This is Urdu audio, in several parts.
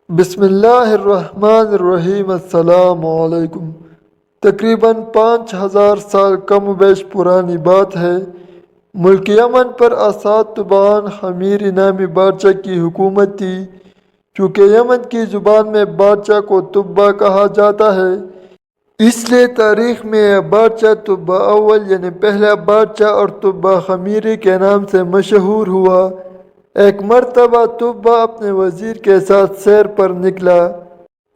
بسم اللہ الرحمن الرحیم۔ السلام علیکم۔ تقریباً 5000 سال کم و بیش پرانی بات ہے۔ ملک یمن پر اسد طبعاً حمیر نامی بادشاہ کی حکومت تھی۔ چونکہ یمن کی زبان میں بادشاہ کو تبع کہا جاتا ہے، اس لیے تاریخ میں یہ بادشاہ تبع اول یعنی پہلا بادشاہ اور تبع خمیری کے نام سے مشہور ہوا۔ ایک مرتبہ تبع اپنے وزیر کے ساتھ سیر پر نکلا۔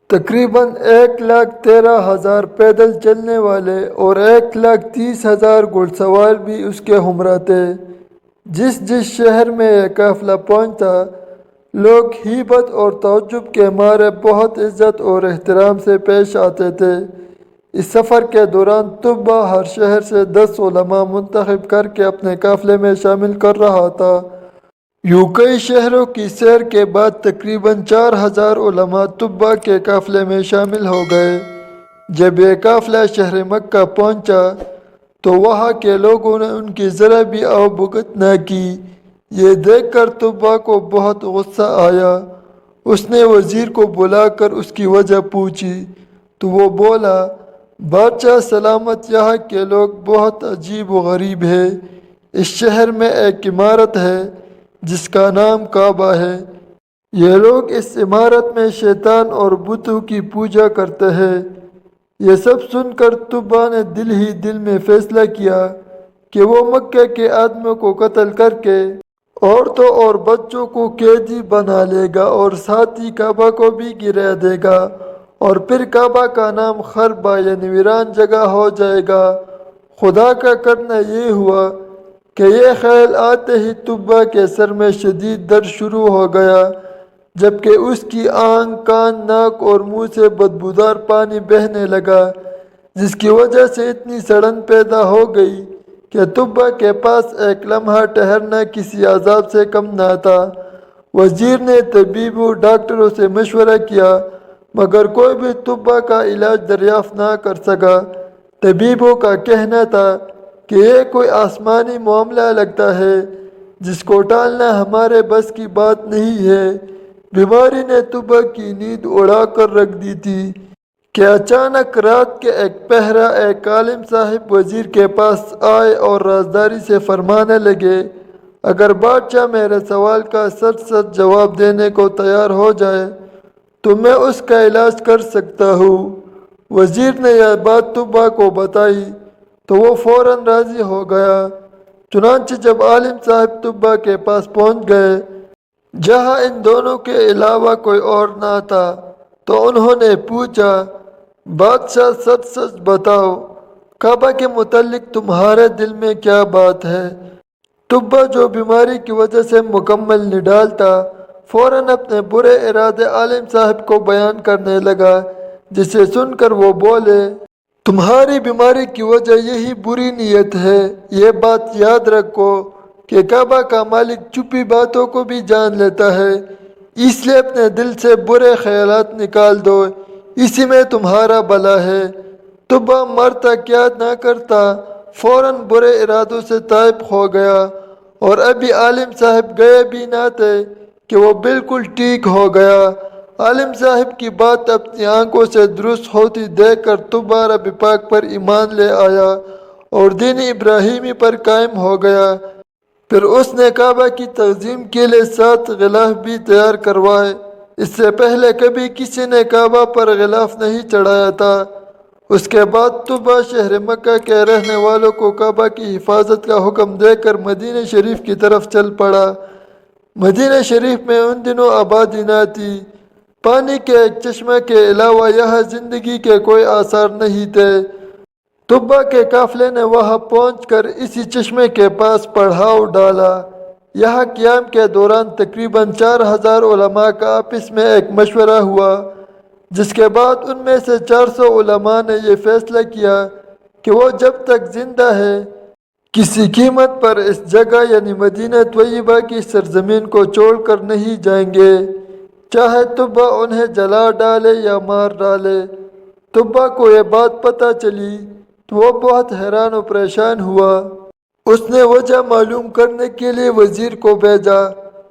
تقریباً 1,13,000 پیدل چلنے والے اور 1,30,000 گھڑ سوار بھی اس کے ہمراہ تھے۔ جس شہر میں یہ قافلہ پہنچتا، لوگ ہیبت اور تعجب کے مارے بہت عزت اور احترام سے پیش آتے تھے۔ اس سفر کے دوران تبع ہر شہر سے 10 علماء منتخب کر کے اپنے قافلے میں شامل کر رہا تھا۔ یوں کئی شہروں کی سیر کے بعد تقریباً 4,000 علماء تبع کے قافلے میں شامل ہو گئے۔ جب یہ قافلہ شہر مکہ پہنچا تو وہاں کے لوگوں نے ان کی ذرا بھی آؤبگت نہ کی۔ یہ دیکھ کر تبع کو بہت غصہ آیا۔ اس نے وزیر کو بلا کر اس کی وجہ پوچھی تو وہ بولا، بادشاہ سلامت، یہاں کے لوگ بہت عجیب و غریب ہیں۔ اس شہر میں ایک عمارت ہے جس کا نام کعبہ ہے۔ یہ لوگ اس عمارت میں شیطان اور بتوں کی پوجا کرتے ہیں۔ یہ سب سن کر تبع نے دل ہی دل میں فیصلہ کیا کہ وہ مکہ کے آدمیوں کو قتل کر کے عورتوں اور بچوں کو قیدی بنا لے گا اور ساتھ ہی کعبہ کو بھی گرا دے گا، اور پھر کعبہ کا نام خربہ یعنی ویران جگہ ہو جائے گا۔ خدا کا کرنا یہ ہوا کہ یہ خیال آتے ہی تبع کے سر میں شدید درد شروع ہو گیا، جبکہ اس کی آنکھ، کان، ناک اور منہ سے بدبودار پانی بہنے لگا، جس کی وجہ سے اتنی سڑن پیدا ہو گئی کہ تبع کے پاس ایک لمحہ ٹھہرنا کسی عذاب سے کم نہ تھا۔ وزیر نے طبیبوں، ڈاکٹروں سے مشورہ کیا، مگر کوئی بھی تبع کا علاج دریافت نہ کر سکا۔ طبیبوں کا کہنا تھا کہ یہ کوئی آسمانی معاملہ لگتا ہے جس کو ٹالنا ہمارے بس کی بات نہیں ہے۔ بیماری نے تبع کی نیند اڑا کر رکھ دی تھی کہ اچانک رات کے ایک پہرہ ایک عالم صاحب وزیر کے پاس آئے اور رازداری سے فرمانے لگے، اگر بادشاہ میرے سوال کا سچ سچ جواب دینے کو تیار ہو جائے تو میں اس کا علاج کر سکتا ہوں۔ وزیر نے یہ بات تبع کو بتائی تو وہ فوراً راضی ہو گیا۔ چنانچہ جب عالم صاحب تبع کے پاس پہنچ گئے، جہاں ان دونوں کے علاوہ کوئی اور نہ تھا، تو انہوں نے پوچھا، بادشاہ سچ سچ بتاؤ، کعبہ کے متعلق تمہارے دل میں کیا بات ہے؟ تبع جو بیماری کی وجہ سے مکمل نڈال تھا، فوراً اپنے برے ارادے عالم صاحب کو بیان کرنے لگا، جسے سن کر وہ بولے، تمہاری بیماری کی وجہ یہی بری نیت ہے۔ یہ بات یاد رکھو کہ کعبہ کا مالک چھپی باتوں کو بھی جان لیتا ہے، اس لیے اپنے دل سے برے خیالات نکال دو، اسی میں تمہارا بھلا ہے۔ تبع مرتا کیا نہ کرتا، فوراً برے ارادوں سے طائب ہو گیا، اور ابھی عالم صاحب گئے بھی نہ تھے کہ وہ بالکل ٹھیک ہو گیا۔ عالم صاحب کی بات اپنی آنکھوں سے درست ہوتی دیکھ کر تبع رب پاک پر ایمان لے آیا اور دین ابراہیمی پر قائم ہو گیا۔ پھر اس نے کعبہ کی تعظیم کے لیے 7 غلاف بھی تیار کروائے۔ اس سے پہلے کبھی کسی نے کعبہ پر غلاف نہیں چڑھایا تھا۔ اس کے بعد تبع شہر مکہ کے رہنے والوں کو کعبہ کی حفاظت کا حکم دے کر مدینہ شریف کی طرف چل پڑا۔ مدینہ شریف میں ان دنوں آبادی نہ تھی۔ پانی کے ایک چشمہ کے علاوہ یہاں زندگی کے کوئی آثار نہیں تھے۔ تبع کے قافلے نے وہاں پہنچ کر اسی چشمے کے پاس پڑاؤ ڈالا۔ یہاں قیام کے دوران تقریباً 4,000 علماء کا آپس میں ایک مشورہ ہوا، جس کے بعد ان میں سے 400 علماء نے یہ فیصلہ کیا کہ وہ جب تک زندہ ہے کسی قیمت پر اس جگہ یعنی مدینہ طیبہ کی سرزمین کو چھوڑ کر نہیں جائیں گے، چاہے تبع انہیں جلا ڈالے یا مار ڈالے۔ تبع کو یہ بات پتہ چلی تو وہ بہت حیران و پریشان ہوا۔ اس نے وجہ معلوم کرنے کے لیے وزیر کو بھیجا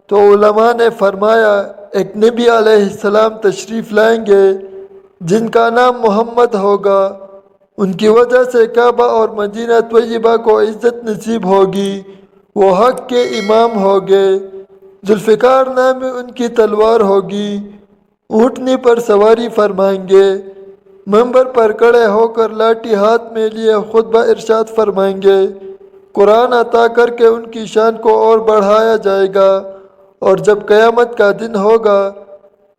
تو علماء نے فرمایا، ایک نبی علیہ السلام تشریف لائیں گے جن کا نام محمد ہوگا۔ ان کی وجہ سے کعبہ اور مدینہ طیبہ کو عزت نصیب ہوگی۔ وہ حق کے امام ہوگے۔ ذوالفقار نام ان کی تلوار ہوگی۔ اونٹنی پر سواری فرمائیں گے۔ منبر پر کھڑے ہو کر لاٹھی ہاتھ میں لیے خطبہ ارشاد فرمائیں گے۔ قرآن عطا کر کے ان کی شان کو اور بڑھایا جائے گا، اور جب قیامت کا دن ہوگا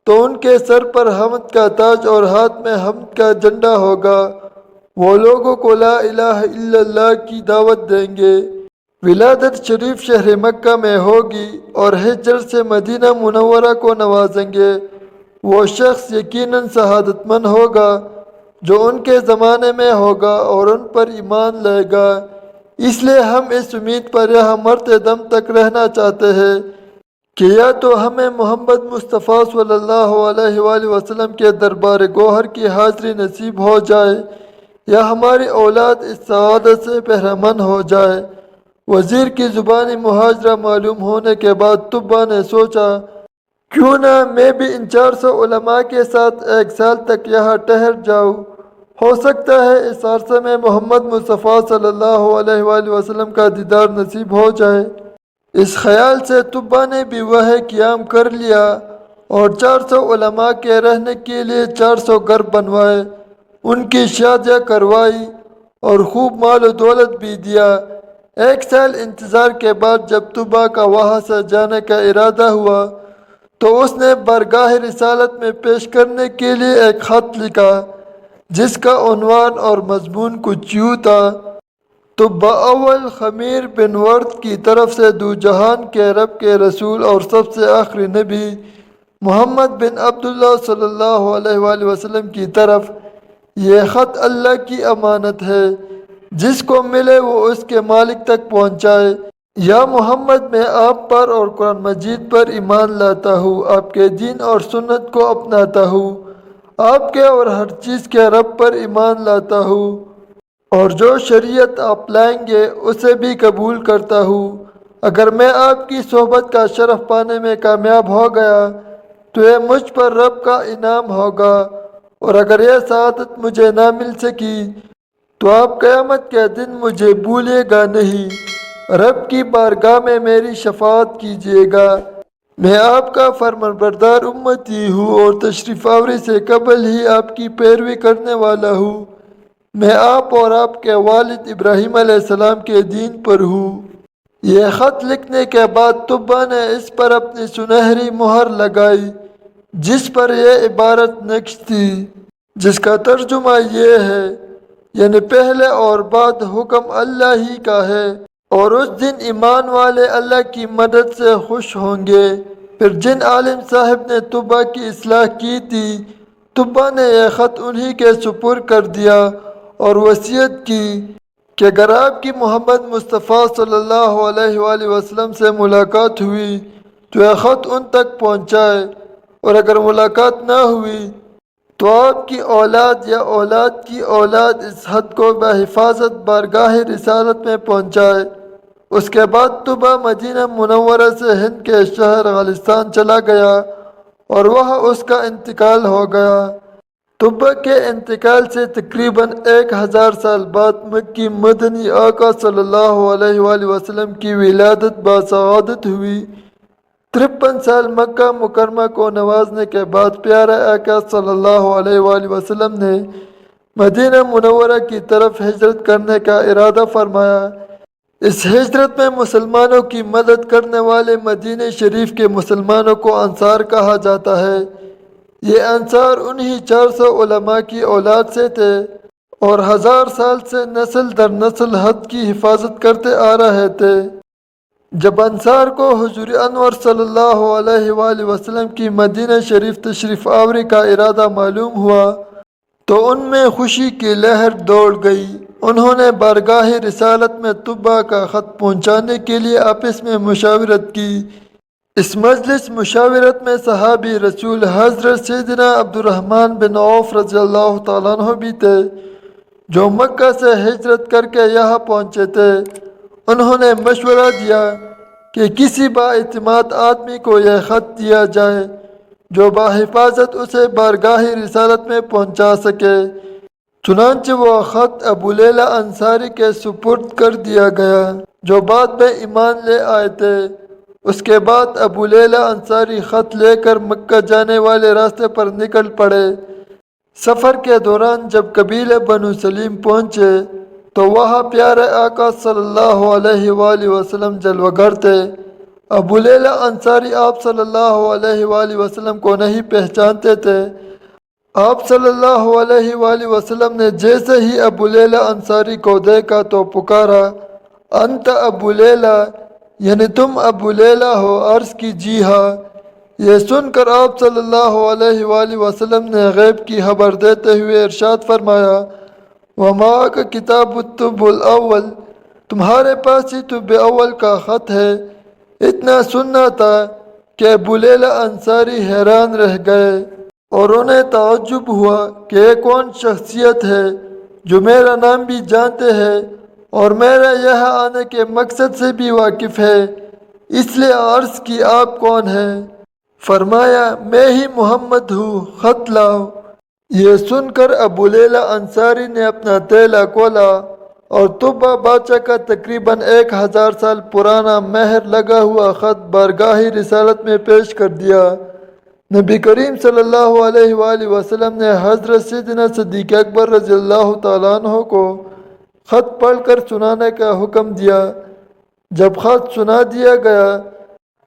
تو ان کے سر پر حمد کا تاج اور ہاتھ میں حمد کا جھنڈا ہوگا۔ وہ لوگوں کو لا الہ الا اللہ کی دعوت دیں گے۔ ولادت شریف شہر مکہ میں ہوگی اور ہجرت سے مدینہ منورہ کو نوازیں گے۔ وہ شخص یقیناً سعادت مند ہوگا جو ان کے زمانے میں ہوگا اور ان پر ایمان لائے گا۔ اس لیے ہم اس امید پر یہاں مرتے دم تک رہنا چاہتے ہیں کہ یا تو ہمیں محمد مصطفیٰ صلی اللہ علیہ وآلہ وسلم کے دربار گوہر کی حاضری نصیب ہو جائے، یا ہماری اولاد اس سعادت سے بہرہ مند ہو جائے۔ وزیر کی زبانی مہاجرہ معلوم ہونے کے بعد طبہ نے سوچا، کیوں نہ میں بھی ان 400 علماء کے ساتھ 1 سال تک یہاں ٹھہر جاؤں، ہو سکتا ہے اس عرصے میں محمد مصطفیٰ صلی اللہ علیہ وآلہ وسلم کا دیدار نصیب ہو جائے۔ اس خیال سے طبہ نے بھی وہ قیام کر لیا اور 400 علماء کے رہنے کے لیے 400 گھر بنوائے، ان کی شادیاں کروائی اور خوب مال و دولت بھی دیا۔ 1 سال انتظار کے بعد جب طبہ کا وہاں سے جانے کا ارادہ ہوا تو اس نے بارگاہ رسالت میں پیش کرنے کے لیے ایک خط لکھا جس کا عنوان اور مضمون کچھ یوں تھا: طبہ اول خمیر بن ورد کی طرف سے دو جہان کے رب کے رسول اور سب سے آخری نبی محمد بن عبداللہ صلی اللہ علیہ وآلہ وسلم کی طرف۔ یہ خط اللہ کی امانت ہے، جس کو ملے وہ اس کے مالک تک پہنچائے۔ یا محمد، میں آپ پر اور قرآن مجید پر ایمان لاتا ہوں، آپ کے دین اور سنت کو اپناتا ہوں، آپ کے اور ہر چیز کے رب پر ایمان لاتا ہوں، اور جو شریعت آپ لائیں گے اسے بھی قبول کرتا ہوں۔ اگر میں آپ کی صحبت کا شرف پانے میں کامیاب ہو گیا تو یہ مجھ پر رب کا انعام ہوگا، اور اگر یہ سعادت مجھے نہ مل سکی تو آپ قیامت کے دن مجھے بھولیے گا نہیں، رب کی بارگاہ میں میری شفاعت کیجیے گا۔ میں آپ کا فرمانبردار امتی ہوں اور تشریف آوری سے قبل ہی آپ کی پیروی کرنے والا ہوں۔ میں آپ اور آپ کے والد ابراہیم علیہ السلام کے دین پر ہوں۔ یہ خط لکھنے کے بعد طبہ نے اس پر اپنی سنہری مہر لگائی جس پر یہ عبارت نقش تھی، جس کا ترجمہ یہ ہے، یعنی پہلے اور بعد حکم اللہ ہی کا ہے، اور اس دن ایمان والے اللہ کی مدد سے خوش ہوں گے۔ پھر جن عالم صاحب نے طبہ کی اصلاح کی تھی، طبہ نے یہ خط انہی کے سپرد کر دیا اور وصیت کی کہ اگر آپ کی محمد مصطفیٰ صلی اللہ علیہ وآلہ وسلم سے ملاقات ہوئی تو یہ خط ان تک پہنچائے، اور اگر ملاقات نہ ہوئی تو آپ کی اولاد یا اولاد کی اولاد اس خط کو بحفاظت بارگاہ رسالت میں پہنچائے۔ اس کے بعد طبہ مدینہ منورہ سے ہند کے شہر غالستان چلا گیا اور وہاں اس کا انتقال ہو گیا۔ طبہ کے انتقال سے تقریباً 1000 سال بعد مکی مدنی آقا صلی اللہ علیہ وآلہ وسلم کی ولادت باسعادت ہوئی۔ 53 سال مکہ مکرمہ کو نوازنے کے بعد پیارے آقا صلی اللہ علیہ وآلہ وسلم نے مدینہ منورہ کی طرف ہجرت کرنے کا ارادہ فرمایا۔ اس ہجرت میں مسلمانوں کی مدد کرنے والے مدینہ شریف کے مسلمانوں کو انصار کہا جاتا ہے۔ یہ انصار انہی 400 علماء کی اولاد سے تھے اور 1000 سال سے نسل در نسل حد کی حفاظت کرتے آ رہے تھے۔ جب انصار کو حضور انور صلی اللہ علیہ وآلہ وسلم کی مدینہ شریف تشریف آوری کا ارادہ معلوم ہوا تو ان میں خوشی کی لہر دوڑ گئی۔ انہوں نے بارگاہ رسالت میں طبہ کا خط پہنچانے کے لیے آپس میں مشاورت کی۔ اس مجلس مشاورت میں صحابی رسول حضرت سیدنا عبدالرحمن بن عوف رضی اللہ تعالیٰ عنہ بھی تھے، جو مکہ سے ہجرت کر کے یہاں پہنچے تھے۔ انہوں نے مشورہ دیا کہ کسی بااعتماد آدمی کو یہ خط دیا جائے جو بحفاظت اسے بارگاہ رسالت میں پہنچا سکے۔ چنانچہ وہ خط ابو لیلہ انصاری کے سپرد کر دیا گیا جو بعد میں ایمان لے آئے تھے۔ اس کے بعد ابو لیلہ انصاری خط لے کر مکہ جانے والے راستے پر نکل پڑے۔ سفر کے دوران جب قبیلہ بنو سلیم پہنچے تو وہاں پیارے آقا صلی اللہ علیہ وآلہ وسلم جلوہ گر تھے۔ ابو لیلہ انصاری آپ صلی اللہ علیہ وآلہ وسلم کو نہیں پہچانتے تھے۔ آپ صلی اللہ علیہ وآلہ وسلم نے جیسے ہی ابو لیلہ انصاری کو دیکھا تو پکارا، انت ابو لیلہ، یعنی تم ابو لیلہ ہو؟ عرض کی جی ہاں۔ یہ سن کر آپ صلی اللہ علیہ وآلہ وسلم نے غیب کی خبر دیتے ہوئے ارشاد فرمایا، وَمَعَكَ کتاب الطب الاول، تمہارے پاس ہی طب اول کا خط ہے۔ اتنا سننا تھا کہ ابو لیلہ انصاری حیران رہ گئے اور انہیں تعجب ہوا کہ یہ کون شخصیت ہے جو میرا نام بھی جانتے ہیں اور میرا یہاں آنے کے مقصد سے بھی واقف ہے۔ اس لیے عرض کی آپ کون ہیں؟ فرمایا میں ہی محمد ہوں، خط لاؤ۔ یہ سن کر ابو لیلہ انصاری نے اپنا تیلا کھولا اور طبہ بادشاہ کا تقریباً 1000 سال پرانا مہر لگا ہوا خط بارگاہ رسالت میں پیش کر دیا۔ نبی کریم صلی اللہ علیہ وآلہ وسلم نے حضرت سیدنا صدیق اکبر رضی اللہ تعالیٰ عنہ کو خط پڑھ کر سنانے کا حکم دیا۔ جب خط سنا دیا گیا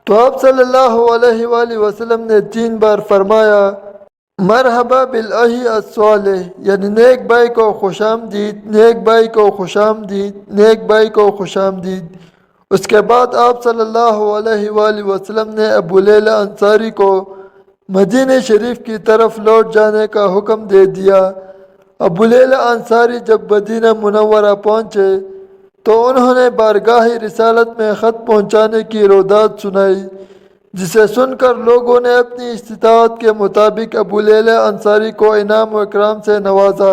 تو آپ صلی اللہ علیہ وآلہ وسلم نے 3 بار فرمایا، مرحبا بالاخی الصالح، یعنی نیک بھائی کو خوش آمدید، نیک بھائی کو خوش آمدید، نیک بھائی کو خوش آمدید۔ اس کے بعد آپ صلی اللہ علیہ وآلہ وسلم نے ابو لیلہ انصاری کو مدینہ شریف کی طرف لوٹ جانے کا حکم دے دیا۔ ابو لیلہ انصاری جب مدینہ منورہ پہنچے تو انہوں نے بارگاہ رسالت میں خط پہنچانے کی روداد سنائی، جسے سن کر لوگوں نے اپنی استطاعت کے مطابق ابو لیلہ انصاری کو انعام و اکرام سے نوازا۔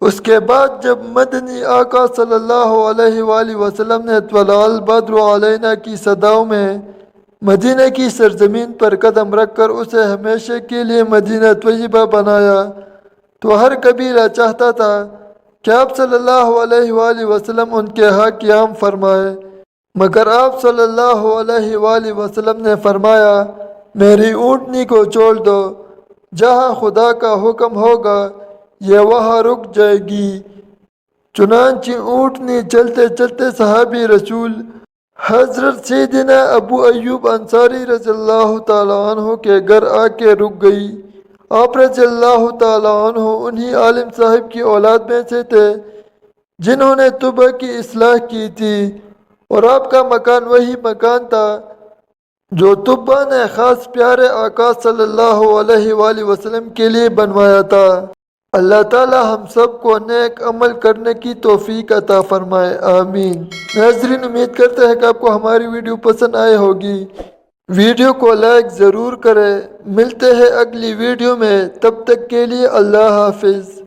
اس کے بعد جب مدنی آقا صلی اللہ علیہ وآلہ وسلم نے طلع البدر علینا کی صداؤں میں مدینہ کی سرزمین پر قدم رکھ کر اسے ہمیشہ کے لیے مدینہ طیبہ بنایا تو ہر قبیلہ چاہتا تھا کہ آپ صلی اللہ علیہ وآلہ وسلم ان کے ہاں قیام فرمائے، مگر آپ صلی اللہ علیہ وآلہ وسلم نے فرمایا میری اونٹنی کو چھوڑ دو، جہاں خدا کا حکم ہوگا یہ وہاں رک جائے گی۔ چنانچہ اونٹنی چلتے چلتے صحابی رسول حضرت سیدنا ابو ایوب انصاری رضی اللہ تعالیٰ عنہ کے گھر آ کے رک گئی۔ آپ رضی اللہ تعالیٰ عنہ انہی عالم صاحب کی اولاد میں سے تھے جنہوں نے طبہ کی اصلاح کی تھی، اور آپ کا مکان وہی مکان تھا جو طبہ نے خاص پیارے آقا صلی اللہ علیہ وآلہ وسلم کے لیے بنوایا تھا۔ اللہ تعالی ہم سب کو نیک عمل کرنے کی توفیق عطا فرمائے، آمین۔ ناظرین امید کرتے ہیں کہ آپ کو ہماری ویڈیو پسند آئے ہوگی۔ ویڈیو کو لائک ضرور کریں۔ ملتے ہیں اگلی ویڈیو میں، تب تک کے لیے اللہ حافظ۔